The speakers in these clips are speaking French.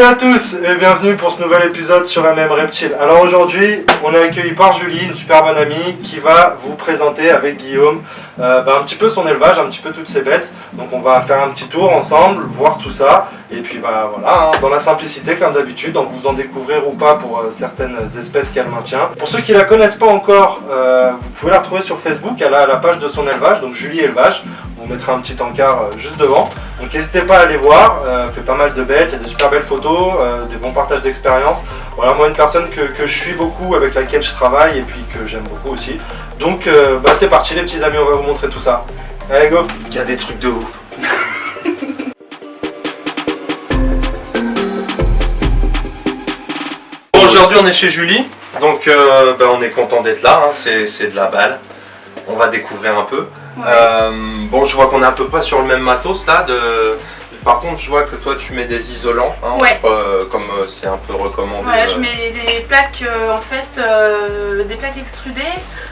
Salut à tous et bienvenue pour ce nouvel épisode sur MM Reptile. Alors aujourd'hui, on est accueilli par Julie, une super bonne amie, qui va vous présenter avec Guillaume un petit peu son élevage, un petit peu toutes ses bêtes. Donc on va faire un petit tour ensemble, voir tout ça. Et puis voilà, dans la simplicité comme d'habitude, donc vous en découvrir ou pas pour certaines espèces qu'elle maintient. Pour ceux qui la connaissent pas encore, vous pouvez la retrouver sur Facebook, elle a la page de son élevage, donc Julie Élevage. On vous mettra un petit encart juste devant. Donc n'hésitez pas à aller voir, elle fait pas mal de bêtes, il y a des super belles photos, des bons partages d'expérience. Voilà, moi une personne que je suis beaucoup, avec laquelle je travaille et puis que j'aime beaucoup aussi. Donc c'est parti les petits amis, on va vous montrer tout ça. Allez go. Il y a des trucs de ouf. Bon, aujourd'hui on est chez Julie, donc on est content d'être là, hein. C'est de la balle. On va découvrir un peu. Ouais. Bon, je vois qu'on est à peu près sur le même matos là. Par contre, je vois que toi tu mets des isolants, hein, ouais. Comme c'est un peu recommandé. Ouais, je mets des plaques des plaques extrudées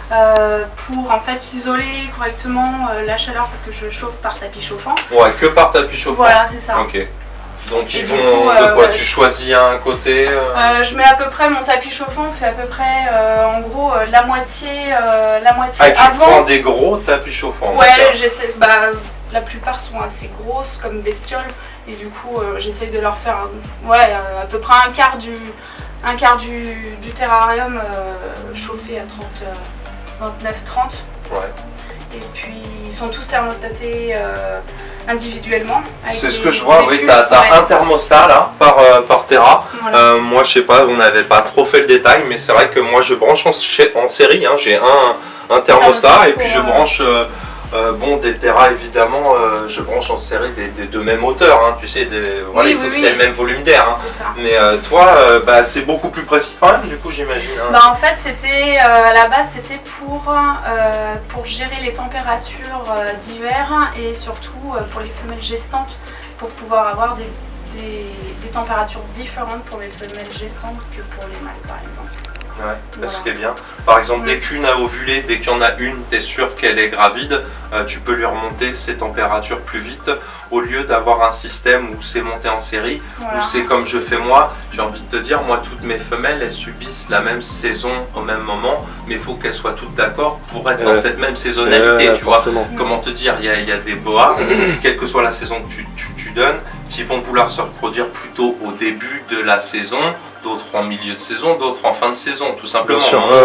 pour en fait isoler correctement la chaleur parce que je chauffe par tapis chauffant. Ouais, que par tapis chauffant. Voilà, c'est ça. Ok. Donc ils vont de quoi? Tu choisis un côté je mets à peu près mon tapis chauffant, fait à peu près en gros la moitié avant. Tu prends des gros tapis chauffants? Ouais, j'essaie. La plupart sont assez grosses comme bestioles et du coup j'essaie de leur faire à peu près un quart du terrarium chauffé à 29-30. Ouais. Et puis ils sont tous thermostatés individuellement. C'est ce que je vois, oui, t'as un thermostat là par Terra. Voilà. Moi je sais pas, on n'avait pas trop fait le détail, mais c'est vrai que moi je branche en série, hein, j'ai un thermostat et puis je branche des Terra évidemment, je branche en série des deux mêmes hauteurs, hein, tu sais, il faut que c'est le même volume d'air. Hein. Mais toi, c'est beaucoup plus précis quand même, du coup j'imagine. Hein. En fait, c'était à la base, c'était pour gérer les températures d'hiver et surtout pour les femelles gestantes, pour pouvoir avoir des températures différentes pour les femelles gestantes que pour les mâles par exemple. Ouais, voilà. Ce qui est bien. Par exemple, dès qu'une a ovulé, dès qu'il y en a une, tu es sûr qu'elle est gravide, tu peux lui remonter ses températures plus vite au lieu d'avoir un système où c'est monté en série, voilà. Où c'est comme je fais moi. J'ai envie de te dire, moi, toutes mes femelles, elles subissent la même saison au même moment, mais il faut qu'elles soient toutes d'accord pour être dans cette même saisonnalité, tu vois. Comment te dire, il y a des boas, quelle que soit la saison que tu donnes, qui vont vouloir se reproduire plutôt au début de la saison, d'autres en milieu de saison, d'autres en fin de saison, tout simplement.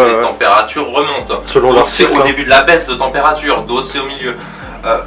Les températures remontent. Donc c'est au début de la baisse de température, d'autres c'est au milieu.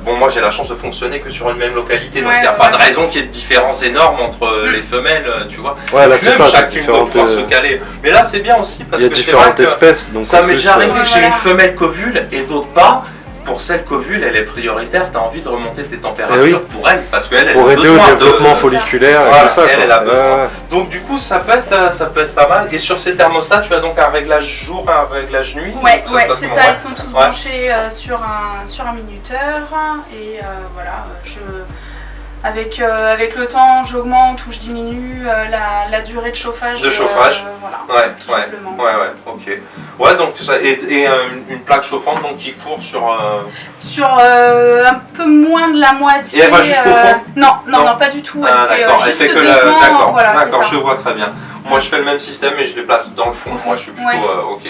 Moi j'ai la chance de fonctionner que sur une même localité, donc il n'y a pas de raison qu'il y ait de différence énorme entre les femelles, tu vois. Ouais, là c'est ça, chacune doit pouvoir se caler. Mais là c'est bien aussi parce que c'est vrai différentes espèces. Donc ça m'est déjà arrivé que j'ai une femelle qu'ovule et d'autres pas. Pour celle qu'ovule, elle est prioritaire, tu as envie de remonter tes températures pour elle, parce qu'elle a besoin pour aider au développement folliculaire et tout ça. Elle a besoin. Donc du coup, ça peut être pas mal. Et sur ces thermostats, tu as donc un réglage jour et un réglage nuit. Ouais, c'est ça, ils sont tous branchés sur un minuteur. Et voilà, avec le temps, j'augmente ou je diminue la durée de chauffage. Voilà, tout simplement. Ouais, ok. Ouais, donc ça, et une plaque chauffante donc, qui court sur un peu moins de la moitié. Et elle va jusqu'au fond? Non, pas du tout. Elle fait que devant, d'accord, je vois très bien. Moi, je fais le même système et je les place dans le fond. Moi, je suis plutôt ok.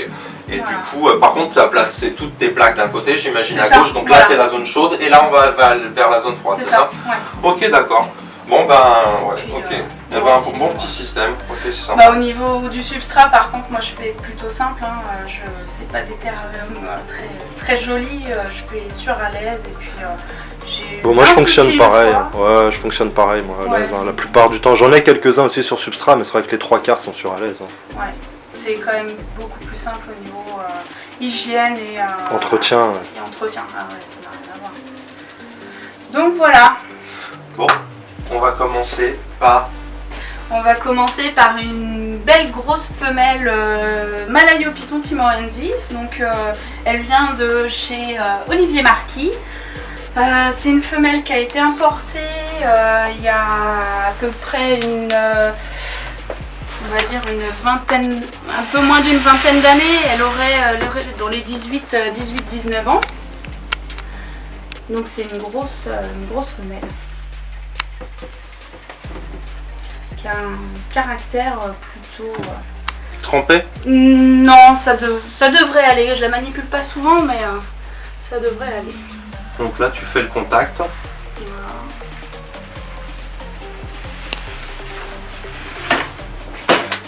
Et du coup, par contre, tu as placé toutes tes plaques d'un côté, j'imagine à gauche. Donc là, c'est la zone chaude et là, on va vers la zone froide, c'est ça? Ok, d'accord. Bon, ok. Bon petit système. Ok, c'est sympa. Au niveau du substrat, par contre, moi, je fais plutôt simple. C'est pas des terrariums très jolis. Je fais sur à l'aise et puis. Moi je fonctionne pareil, ouais, je fonctionne pareil moi à l'aise, hein. La plupart du temps, j'en ai quelques-uns aussi sur substrat, mais c'est vrai que les 3/4 sont sur à l'aise. Hein. Ouais, c'est quand même beaucoup plus simple au niveau hygiène et entretien. Et entretien, ça n'a rien à voir. Donc voilà. Bon, on va commencer par... une belle grosse femelle Malayo-Python timorensis. Donc elle vient de chez Olivier Marquis. C'est une femelle qui a été importée il y a à peu près une vingtaine, un peu moins d'une vingtaine d'années. Elle aurait dans les 18-19 ans. Donc c'est une grosse femelle. qui a un caractère plutôt... Trempé? Non, ça devrait aller. Je la manipule pas souvent, mais ça devrait aller. Donc là, tu fais le contact. Voilà.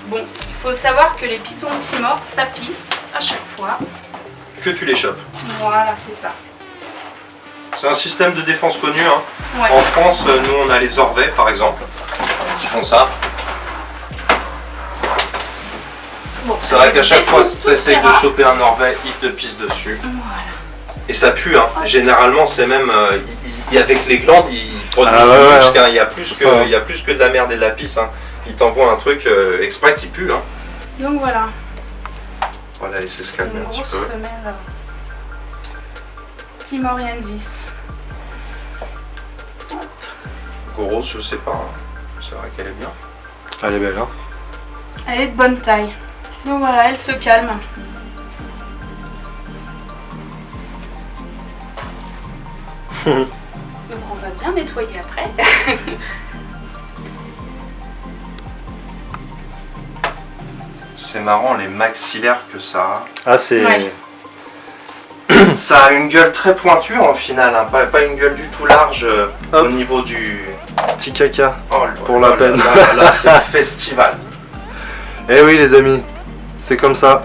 Bon, il faut savoir que les pitons Timor, ça pisse à chaque fois. Que tu les chopes. Voilà, c'est ça. C'est un système de défense connu. Hein. Ouais. En France, nous, on a les Orvets, par exemple, qui font ça. Bon, C'est vrai qu'à chaque fois que tu essayes de choper. choper un Orvet, il te pisse dessus. Voilà. Et ça pue, hein. Ouais. Généralement, c'est même... avec les glandes, ils produisent Ah, du ouais, muscle, ouais. hein. Il y a plus que de la merde et de la pisse. Hein. Ils t'envoient un truc exprès qui pue. Hein. Donc voilà, On va la laisser se calmer une un petit grosse peu. femelle Timoriensis. Grosse, je sais pas. Hein. C'est vrai qu'elle est bien. Elle est belle, hein. Elle est de bonne taille. Donc voilà, elle se calme. Donc on va bien nettoyer après. C'est marrant les maxillaires que ça a. Ah, c'est... Ouais. Ça a une gueule très pointue en final, hein. Pas une gueule du tout large Hop. au niveau du... Petit caca. Oh, là, Pour la là, peine. Là, c'est le festival. Eh oui, les amis, c'est comme ça.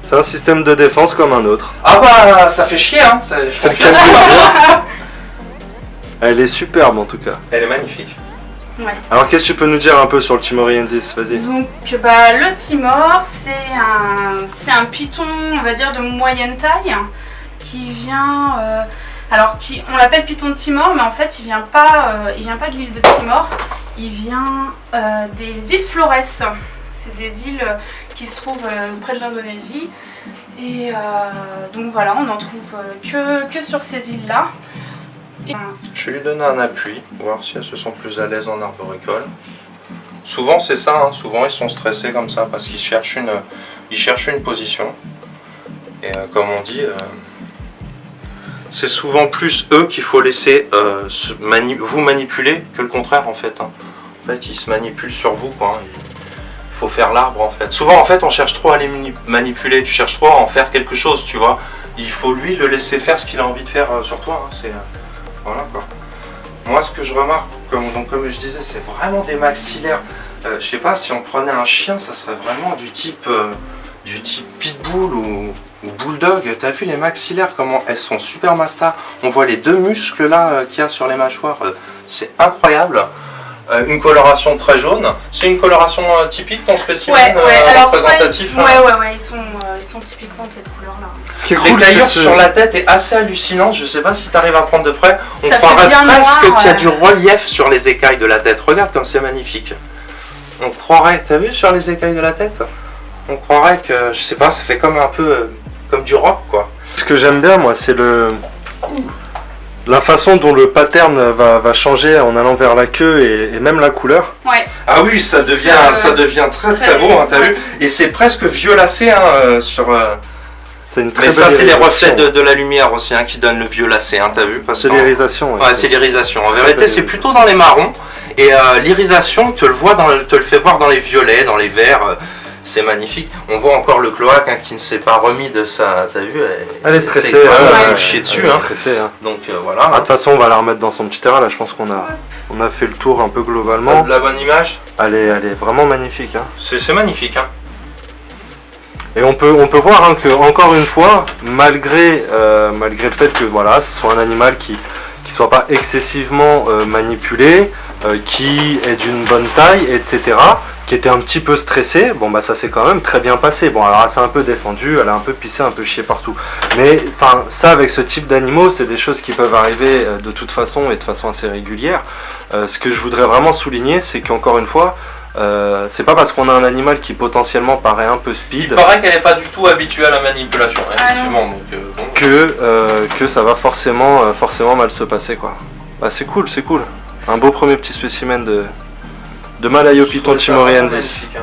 C'est un système de défense comme un autre. Ah bah, ça fait chier, hein. Je C'est le confirme. cas de le dire. Elle est superbe en tout cas. Elle est magnifique. Ouais. Alors qu'est-ce que tu peux nous dire un peu sur le Timoriensis? Vas-y. Donc bah, le Timor, c'est un python, on va dire, de moyenne taille, qui vient... on l'appelle python de Timor, mais en fait il vient pas de l'île de Timor, il vient des îles Flores. C'est des îles qui se trouvent près de l'Indonésie. Et donc voilà, on n'en trouve que sur ces îles-là. Et, Je vais lui donner un appui, voir si elles se sentent plus à l'aise en arboricole. Souvent c'est ça, hein. Souvent ils sont stressés comme ça parce qu'ils cherchent une position. Et comme on dit, c'est souvent plus eux qu'il faut laisser vous manipuler que le contraire en fait. Hein. En fait ils se manipulent sur vous, quoi. Il faut faire l'arbre en fait. Souvent en fait on cherche trop à les manipuler, tu cherches trop à en faire quelque chose, tu vois. Il faut lui le laisser faire ce qu'il a envie de faire sur toi. Hein. Voilà quoi. Moi ce que je remarque, comme je disais, c'est vraiment des maxillaires. Je sais pas, si on prenait un chien, ça serait vraiment du type pitbull ou bulldog. T'as vu les maxillaires, comment elles sont super master. On voit les deux muscles là qu'il y a sur les mâchoires. C'est incroyable. Une coloration très jaune. C'est une coloration typique ton spécimen représentatif. Ouais, ils sont typiquement de cette couleur-là. Ce qui est Les cool, taillures c'est sur la tête est assez hallucinante. Je sais pas si tu arrives à prendre de près. On Ça fait croirait bien presque noir, qu'il y a ouais. du relief sur les écailles de la tête. Regarde comme c'est magnifique. On croirait, t'as vu sur les écailles de la tête? On croirait que, je sais pas, ça fait comme un peu comme du rock quoi. Ce que j'aime bien, moi, c'est la façon dont le pattern va changer en allant vers la queue et même la couleur. Ouais. Ah oui, ça devient très très beau, hein, t'as vu? Et c'est presque violacé hein, sur. C'est une très Mais ça, belle c'est les reflets irisation. de la lumière aussi hein, qui donnent le violacé, hein, t'as vu? C'est l'irisation. Ouais, c'est l'irisation. En Très vérité, belle c'est irisation. plutôt dans les marrons. Et l'irisation, te le fait voir dans les violets, dans les verts. C'est magnifique. On voit encore le cloaque hein, qui ne s'est pas remis de ça. T'as vu? Elle est stressée. C'est hein, ouais, chier dessus. elle est Hein. stressée, hein. Donc voilà. Ah, de toute façon, on va la remettre dans son petit terrain. Là, je pense qu'on a fait le tour un peu globalement. De la bonne image. Elle est vraiment magnifique. Hein. C'est magnifique. Hein. Et on peut voir hein, que encore une fois, malgré le fait que voilà, ce soit un animal qui soit pas excessivement manipulé, qui est d'une bonne taille, etc., qui était un petit peu stressé, bon bah ça s'est quand même très bien passé. Bon alors elle s'est un peu défendue, elle a un peu pissé, un peu chié partout. Mais enfin ça avec ce type d'animaux, c'est des choses qui peuvent arriver de toute façon et de façon assez régulière. Ce que je voudrais vraiment souligner, c'est qu'encore une fois, c'est pas parce qu'on a un animal qui potentiellement paraît un peu speed Il paraît qu'elle n'est pas du tout habituée à la manipulation, effectivement. Donc, bon. que ça va forcément mal se passer quoi. Bah c'est cool. Un beau premier petit spécimen de Malayopiton timoriensis. Hein.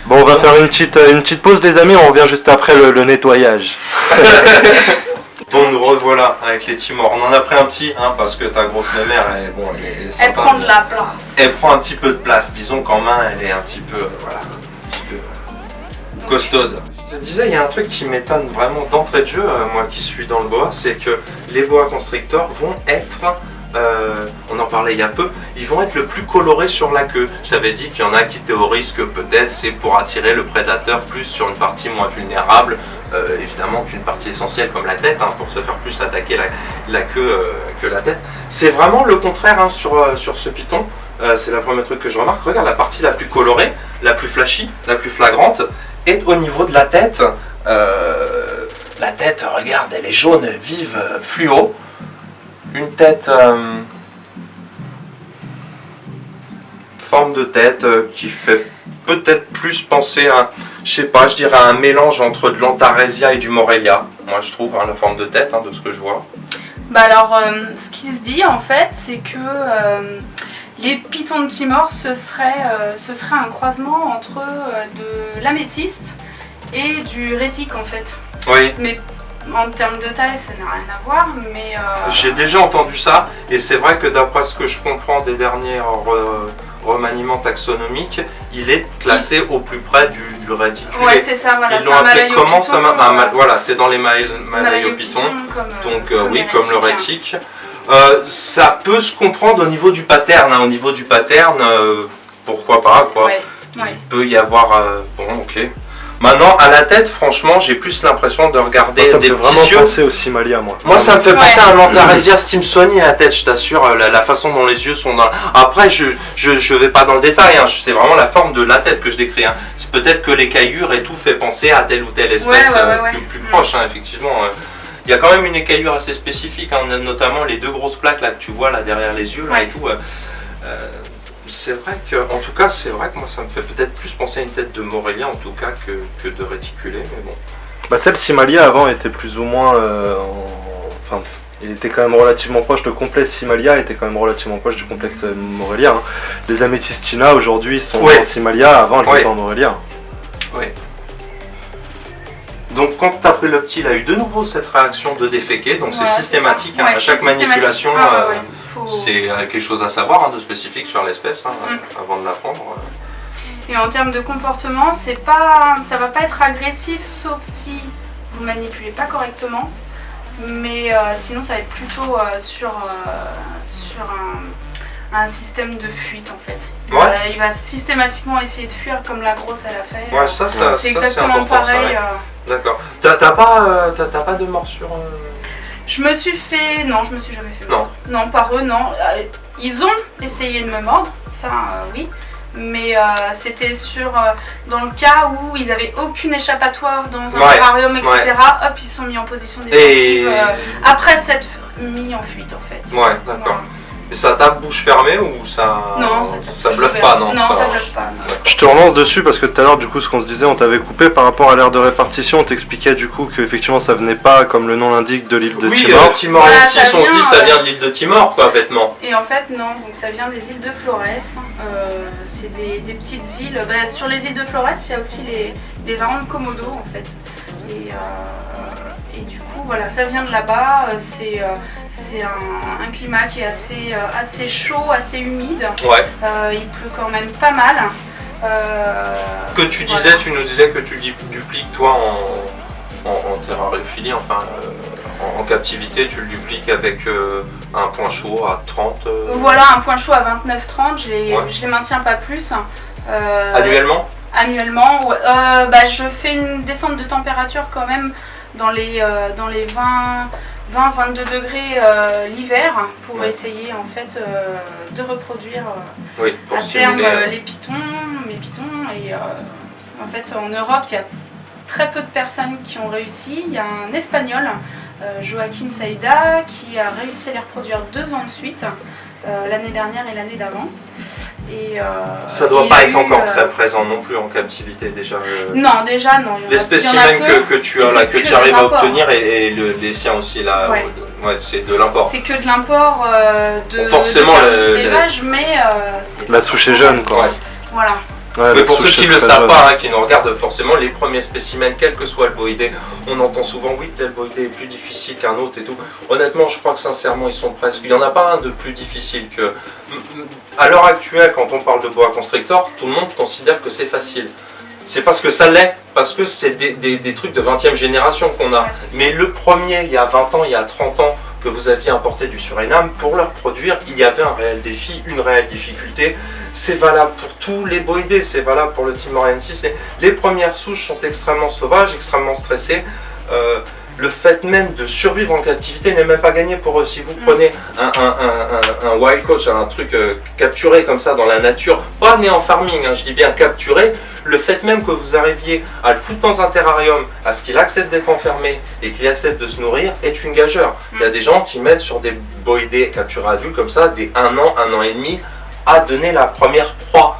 Bon, on va faire une petite pause les amis, on revient juste après le nettoyage. Bon, nous revoilà avec les Timors. On en a pris un petit, hein, parce que ta grosse mémère, elle est sympa. Elle prend de la place. Elle prend un petit peu de place. Disons qu'en main, elle est un petit peu, voilà, un petit peu costaude. Je te disais, il y a un truc qui m'étonne vraiment d'entrée de jeu, moi qui suis dans le boa, c'est que les boa constrictors vont être, on en parlait il y a peu, ils vont être le plus colorés sur la queue. Je t'avais dit qu'il y en a qui théorisent que peut-être c'est pour attirer le prédateur plus sur une partie moins vulnérable, évidemment qu'une partie essentielle comme la tête, hein, pour se faire plus attaquer la queue que la tête. C'est vraiment le contraire, hein, sur ce python. C'est le premier truc que je remarque. Regarde, la partie la plus colorée, la plus flashy, la plus flagrante est au niveau de la tête. La tête, regarde, elle est jaune, vive, fluo. Une tête, forme de tête qui fait peut-être plus penser à, je sais pas, je dirais un mélange entre de l'Antaresia et du Morelia. Moi je trouve, hein, la forme de tête, hein, de ce que je vois. Bah alors, ce qui se dit en fait, c'est que les pitons de Timor, ce serait un croisement entre de l'améthyste et du rétique en fait. Oui. Mais en termes de taille, ça n'a rien à voir, mais... J'ai déjà entendu ça, et c'est vrai que d'après ce que je comprends des derniers remaniements taxonomiques, il est classé au plus près du réticulé. Ouais, c'est ça, voilà. Ils l'ont appelé comment ça? Voilà, c'est dans les Malayo-Python, donc oui, comme le rétique. Ça peut se comprendre au niveau du pattern, hein. Au niveau du pattern, pourquoi pas, quoi. Ouais, ouais. Il peut y avoir... bon, ok. Maintenant, à la tête, franchement, j'ai plus l'impression de regarder des petits yeux. Ça me fait vraiment penser au Simalia, moi. Moi, ça me fait penser à un Antaresia Stimsoni à la tête, je t'assure, la façon dont les yeux sont dans... Après, je vais pas dans le détail, hein. C'est vraiment la forme de la tête que je décris, hein. C'est peut-être que l'écaillure et tout fait penser à telle ou telle espèce plus proche, hein, effectivement. Il y a quand même une écaillure assez spécifique, hein, notamment les deux grosses plaques là, que tu vois là derrière les yeux là, et tout. C'est vrai que, en tout cas, c'est vrai que moi ça me fait peut-être plus penser à une tête de Morelia en tout cas que de réticulé, mais bon. Bah, tu sais, le Simalia avant était plus ou moins. Enfin, il était quand même relativement proche. Le complexe Simalia était quand même relativement proche du complexe Morelia, hein. Les Amethystina aujourd'hui sont en Simalia, avant elles étaient en Morelia. Oui. Donc quand tu as pris le petit, il a eu de nouveau cette réaction de déféquer, donc c'est systématique, hein, à chaque manipulation. C'est quelque chose à savoir, hein, de spécifique sur l'espèce, hein, avant de la prendre. Et en termes de comportement, ça va pas être agressif, sauf si vous manipulez pas correctement. Mais sinon, ça va être plutôt sur un système de fuite en fait. Il va systématiquement essayer de fuir comme la grosse elle a fait. Ouais, c'est exactement pareil. D'accord. T'as pas de morsure Je me suis jamais fait mordre. Non, par eux, non. Ils ont essayé de me mordre, ça oui. Mais c'était dans le cas où ils avaient aucune échappatoire dans un aquarium, etc. Hop, ils se sont mis en position défensive après s'être mis en fuite en fait. Ouais, d'accord. Voilà. Et ça tape bouche fermée ou ça... Non, ça bluffe pas, non? Non, ça bluffe pas. Non. Je te relance dessus parce que tout à l'heure, du coup, ce qu'on se disait, on t'avait coupé par rapport à l'aire de répartition. On t'expliquait du coup qu'effectivement ça venait pas, comme le nom l'indique, de l'île de Timor. Oui, Timor voilà, on se dit ça vient de l'île de Timor, quoi, bêtement. Et en fait, non, donc ça vient des îles de Flores. C'est des petites îles. Bah, sur les îles de Flores, il y a aussi les varans de Komodo, en fait. Et du coup, voilà, ça vient de là-bas. C'est un climat qui est assez chaud, assez humide. Ouais. Il pleut quand même pas mal. Que tu disais, tu nous disais que tu dupliques toi en terrariophilie, enfin en captivité, tu le dupliques avec un point chaud à 30. Voilà, un point chaud à 29-30, je les maintiens pas plus. Annuellement? Annuellement, je fais une descente de température quand même dans les 20-22 degrés l'hiver pour essayer en fait de reproduire à terme mes pitons. Et en fait en Europe il y a très peu de personnes qui ont réussi. Il y a un Espagnol, Joaquin Saïda, qui a réussi à les reproduire 2 ans de suite, l'année dernière et l'année d'avant. Ça doit pas être encore très présent non plus en captivité déjà. Non, déjà non. Les spécimens que tu as là, que tu arrives à obtenir et les siens aussi là, c'est de l'import. C'est que de l'import de forcément l'élevage, mais la souche est jeune quoi. Voilà. Ouais, Mais la pour ceux souche qui est ne le très savent jeune. pas, hein, qui nous regardent forcément, les premiers spécimens, quel que soit le boïdé, on entend souvent oui, tel boïdé est plus difficile qu'un autre et tout. Honnêtement, je crois que sincèrement, ils sont presque. Il n'y en a pas un de plus difficile que. À l'heure actuelle, quand on parle de boa constrictor, tout le monde considère que c'est facile. C'est parce que ça l'est, parce que c'est des trucs de 20e génération qu'on a. Ouais, c'est Mais le premier, il y a 20 ans, il y a 30 ans, que vous aviez importé du Suriname, pour le produire, il y avait un réel défi, une réelle difficulté. C'est valable pour tous les boïdés, c'est valable pour le Timoriensis. Les premières souches sont extrêmement sauvages, extrêmement stressées. Le fait même de survivre en captivité n'est même pas gagné pour eux. Si vous prenez un wild coach, un truc capturé comme ça dans la nature, pas né en farming, hein, je dis bien capturé, le fait même que vous arriviez à le foutre dans un terrarium, à ce qu'il accepte d'être enfermé et qu'il accepte de se nourrir, est une gageure. Il y a des gens qui mettent sur des boïdés capturés adultes comme ça, des 1 an et demi, à donner la première proie.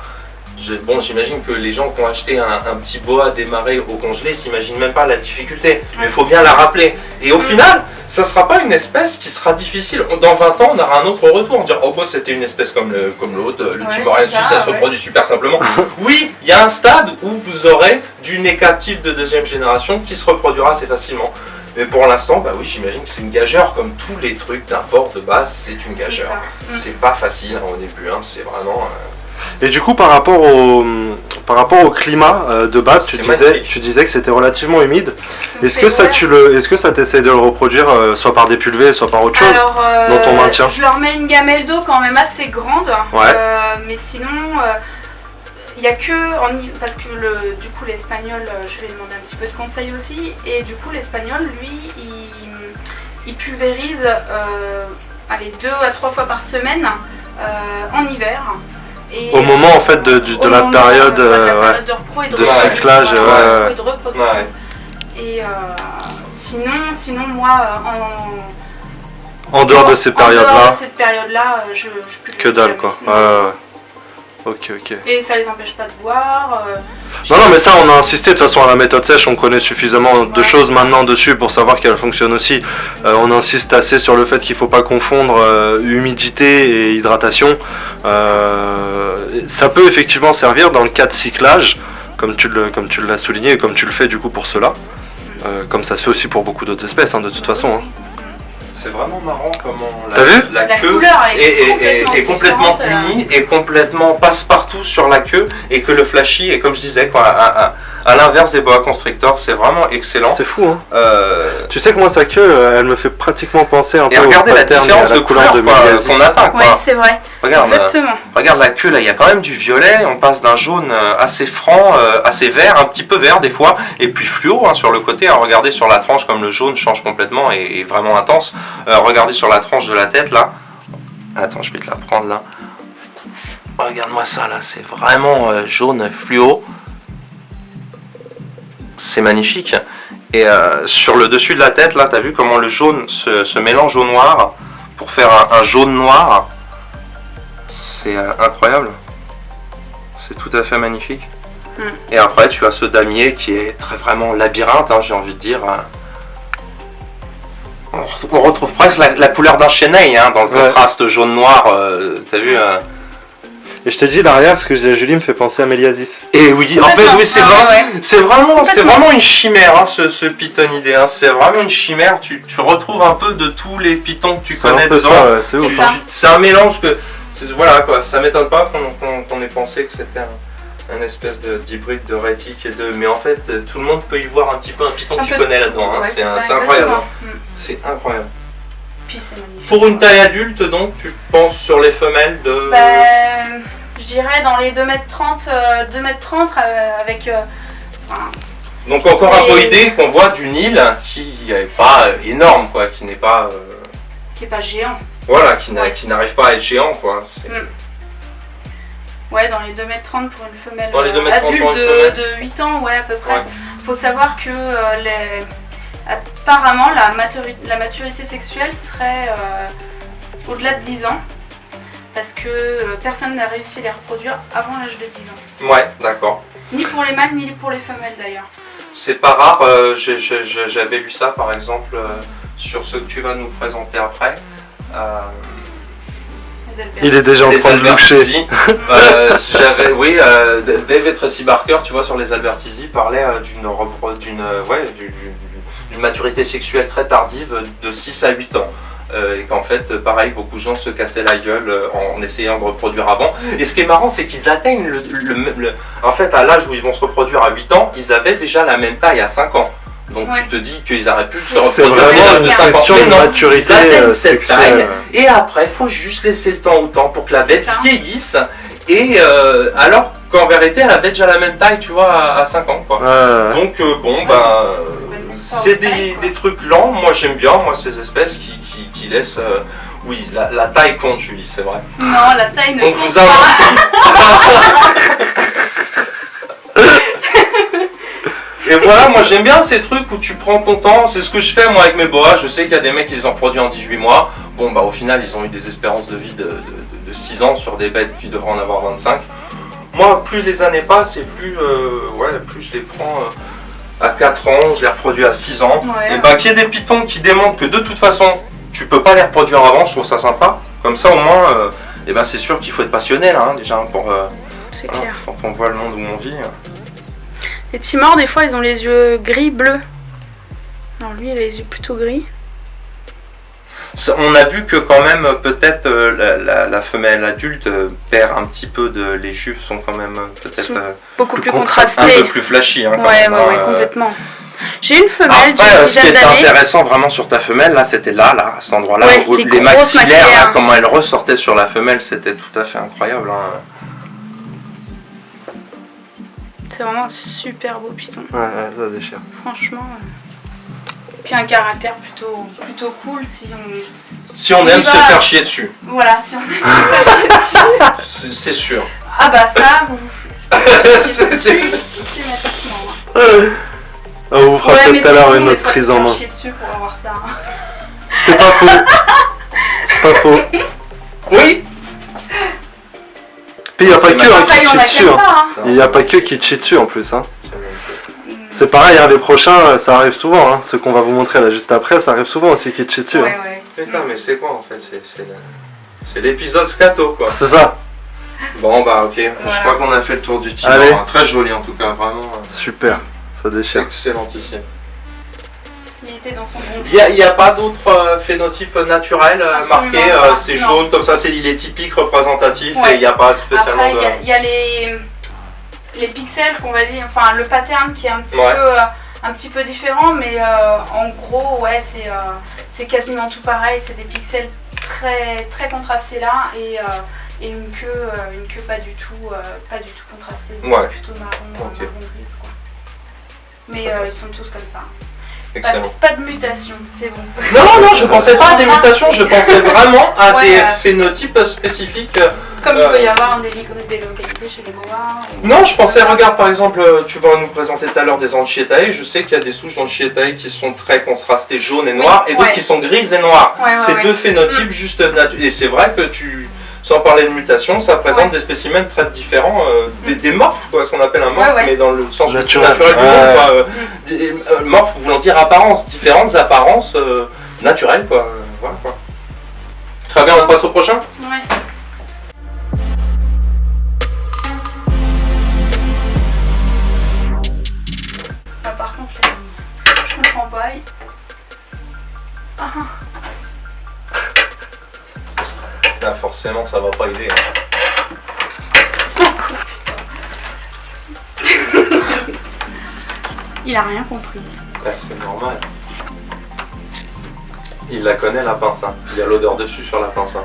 Bon, j'imagine que les gens qui ont acheté un petit boa démarré au congelé s'imaginent même pas la difficulté, mais il faut bien la rappeler. Et au final, ça ne sera pas une espèce qui sera difficile. Dans 20 ans, on aura un autre retour. On dira, oh, bah, c'était une espèce comme l'autre, le Timoriensis, ça se reproduit super simplement. Oui, il y a un stade où vous aurez du nez captif de 2e génération qui se reproduira assez facilement. Mais pour l'instant, bah oui, j'imagine que c'est une gageure, comme tous les trucs d'import de base, c'est une gageure. C'est pas facile hein, au début, hein, c'est vraiment... Et du coup, par rapport au climat de base, tu disais que c'était relativement humide. Est-ce que ça t'essaie de le reproduire soit par des pulvées, soit par autre chose dans ton maintien? Je leur mets une gamelle d'eau quand même assez grande, mais sinon, il n'y a que parce que du coup l'espagnol, je vais demander un petit peu de conseils aussi, et du coup l'espagnol, lui, il pulvérise 2 à 3 fois par semaine en hiver. Et au moment en fait de la période de repos et de cyclage et de reproduction. Et sinon moi en dehors de ces périodes-là, je que dalle quoi. Ok. Et ça les empêche pas de boire. Non, mais ça on a insisté, de toute façon à la méthode sèche on connaît suffisamment de choses maintenant dessus pour savoir qu'elle fonctionne aussi. On insiste assez sur le fait qu'il ne faut pas confondre humidité et hydratation. Ça peut effectivement servir dans le cas de cyclage, comme tu l'as souligné et comme tu le fais du coup pour cela. Comme ça se fait aussi pour beaucoup d'autres espèces hein, de toute façon. Hein. C'est vraiment marrant comment la queue est complètement unie et complètement passe-partout sur la queue, et que le flashy est, comme je disais, quoi, à l'inverse des boa constrictors, c'est vraiment excellent. C'est fou, hein. Tu sais que moi sa queue, elle me fait pratiquement penser un peu au regardez la pattern différence et à la de couleur qu'on atteint. Oui, c'est vrai. Regarde la queue, là, il y a quand même du violet, on passe d'un jaune assez franc, assez vert, un petit peu vert des fois, et puis fluo hein, sur le côté. Hein, regardez sur la tranche comme le jaune change complètement et est vraiment intense. Regardez sur la tranche de la tête là. Attends, je vais te la prendre là. Regarde-moi ça là, c'est vraiment jaune fluo. C'est magnifique. Et sur le dessus de la tête là, t'as vu comment le jaune se mélange au noir pour faire un jaune noir. C'est incroyable. C'est tout à fait magnifique. Et après tu as ce damier qui est vraiment labyrinthe, hein, j'ai envie de dire. On retrouve presque la couleur d'un chênail hein, dans le contraste jaune-noir, t'as vu Et je te dis l'arrière, ce que je disais à Julie me fait penser à Méliasis. Et oui, en fait, oui, c'est vraiment une chimère, hein, ce pythonidé. Hein, c'est vraiment une chimère. Tu retrouves un peu de tous les pythons que tu connais dedans. C'est ouf. C'est un mélange que, voilà quoi. Ça m'étonne pas qu'on ait pensé que c'était un espèce d'hybride de rétique mais en fait, tout le monde peut y voir un petit peu un python que tu connais là-dedans. Hein, c'est incroyable. Hein. C'est incroyable. Puis c'est magnifique. Pour une taille adulte, donc, tu penses sur les femelles de... Je dirais dans les 2m30, avec... donc encore un boïdé qu'on voit du Nil, qui n'est pas énorme, quoi, qui n'est pas... Qui n'est pas géant. Voilà, qui n'arrive pas à être géant, quoi. Ouais, dans les 2m30 pour une femelle adulte de 8 ans, ouais, à peu près. Faut savoir que apparemment la maturité sexuelle serait au-delà de 10 ans, parce que personne n'a réussi à les reproduire avant l'âge de 10 ans. Ouais, d'accord. Ni pour les mâles, ni pour les femelles d'ailleurs. C'est pas rare, j'avais lu ça par exemple sur ce que tu vas nous présenter après. Il est déjà en Les train de loucher. Albertisi. Dave Tracy Barker, tu vois, sur les Albertisi, parlait d'une maturité sexuelle très tardive de 6 à 8 ans. Et qu'en fait, pareil, beaucoup de gens se cassaient la gueule en essayant de reproduire avant. Et ce qui est marrant, c'est qu'ils atteignent en fait, à l'âge où ils vont se reproduire à 8 ans, ils avaient déjà la même taille à 5 ans. Donc tu te dis qu'ils auraient pu se C'est reproduire vraiment une à 5 ans. question Mais de non, ils maturité atteignent cette taille. sexuelle. Et après, il faut juste laisser le temps au temps pour que la bête C'est ça. vieillisse. Et alors qu'en vérité, elle avait déjà la même taille, tu vois, à 5 ans. Quoi. Donc c'est des trucs lents. Moi, j'aime bien, ces espèces qui laissent... oui, la taille compte, Julie, c'est vrai. Non, la taille ne Donc compte vous avancez. Et voilà, moi j'aime bien ces trucs où tu prends ton temps, c'est ce que je fais moi avec mes boas, je sais qu'il y a des mecs qui les ont produits en 18 mois, bon bah au final ils ont eu des espérances de vie de 6 ans sur des bêtes qui devraient en avoir 25. Moi plus les années passent et plus je les prends à 4 ans, je les reproduis à 6 ans, Ouais. et bah qu'il y ait des pitons qui démontrent que de toute façon tu peux pas les reproduire avant, je trouve ça sympa, comme ça au moins, et ben c'est sûr qu'il faut être passionné là, hein, déjà pour... C'est voilà, clair. quand on voit le monde où on vit... Les timors, des fois, ils ont les yeux gris-bleus. Alors lui, il a les yeux plutôt gris. On a vu que quand même peut-être la femelle adulte perd un petit peu de... Les juifs sont quand même peut-être Beaucoup plus un contrastés. peu plus flashy. Hein, quand Ouais, même, ouais, hein, complètement. J'ai une femelle Après, d'une ce qui dizaine était d'années. intéressant vraiment sur ta femelle, là, c'était là, à cet endroit-là, Ouais, où les les grosses maxillaires, là, maxillaires. comment elles ressortaient sur la femelle, c'était tout à fait incroyable. Hein. C'est vraiment un super beau python. Ouais, ça déchire. Franchement. Puis un caractère plutôt cool si on. Si on y aime va. se faire chier dessus, Voilà, si on aime se faire chier dessus. c'est sûr. Ah bah ça, vous C'est- systématiquement. On vous fera Ouais, mais peut-être tout à l'heure c'est une bon, autre des fois, prise se en faire main. chier dessus pour avoir ça. C'est pas faux. C'est pas faux. Oui. Puis il n'y a pas C'est que hein, Après, qui il y en chie a dessus. qui aiment Hein. pas. Hein. Il n'y a pas que qui chie dessus en plus. Hein. C'est pareil, hein, les prochains, ça arrive souvent. Hein. Ceux qu'on va vous montrer là juste après, ça arrive souvent aussi qui chie dessus. Ouais, Hein. ouais. Putain, mais c'est quoi en fait? C'est l'épisode scato quoi. C'est ça. Bon bah ok, je Voilà. crois qu'on a fait le tour du timor. Allez. Hein. Très joli en tout cas, vraiment. Super. Ça déchire. Excellentissime. Il était dans son bon. Il n'y a pas d'autres phénotypes naturels Absolument marqués, pas, c'est non. jaune, comme ça il est typique, représentatif, Ouais. et il n'y a pas spécialement Après, de... il y a les pixels qu'on va dire, enfin le pattern qui est un petit peu différent, mais en gros, ouais, c'est quasiment tout pareil. C'est des pixels très, très contrastés là et une queue pas du tout contrastée, Ouais. plutôt marron, Ok. marron grise quoi. Mais ils sont tous comme ça. Excellent. Pas de mutation, c'est bon. Non, je pensais pas à des mutations, je pensais vraiment à Ouais, des phénotypes spécifiques. Comme il peut y avoir des localités chez les boas. Non, je pensais, regarde par exemple, tu vas nous présenter tout à l'heure des Anchietae, je sais qu'il y a des souches d'Anchietae qui sont très contrastées jaune et noir, et d'autres ouais. qui sont grises et noires. Ouais, C'est ouais. deux phénotypes juste naturels. Et c'est vrai que sans parler de mutation, ça présente des spécimens très différents, des morphes, quoi, ce qu'on appelle un morphe, Ouais. mais dans le sens Naturel. naturel du Ouais. mot, quoi. Morphe voulant dire apparence, différentes apparences naturelles, quoi. Voilà, quoi. Très bien, on passe au prochain. Ouais. Ah, par contre, je comprends pas. Ah, Là, forcément, ça va pas aider. Hein. il a rien compris. Là, c'est normal. Il la connaît, la pince. Hein. Il y a l'odeur dessus sur la pince. Hein.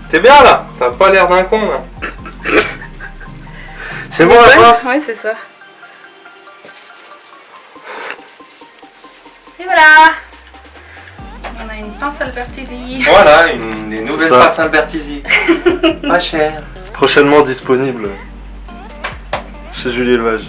T'es bien là. T'as pas l'air d'un con là. C'est bon la pince. Ouais, c'est ça. Et voilà. On a une pince Albertisi. Voilà, une nouvelle Ça. pince Albertisi. Pas cher. Prochainement disponible chez Julie Élevage.